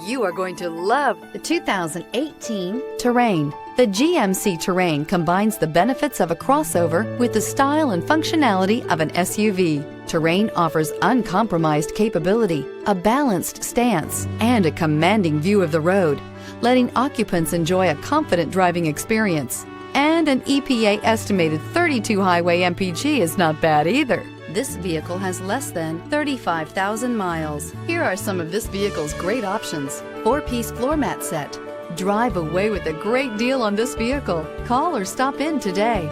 You are going to love the 2018 Terrain. The GMC Terrain combines the benefits of a crossover with the style and functionality of an SUV. Terrain offers uncompromised capability, a balanced stance, and a commanding view of the road, letting occupants enjoy a confident driving experience. And an EPA estimated 32 highway MPG is not bad either. This vehicle has less than 35,000 miles. Here are some of this vehicle's great options: 4-piece floor mat set. Drive away with a great deal on this vehicle. Call or stop in today.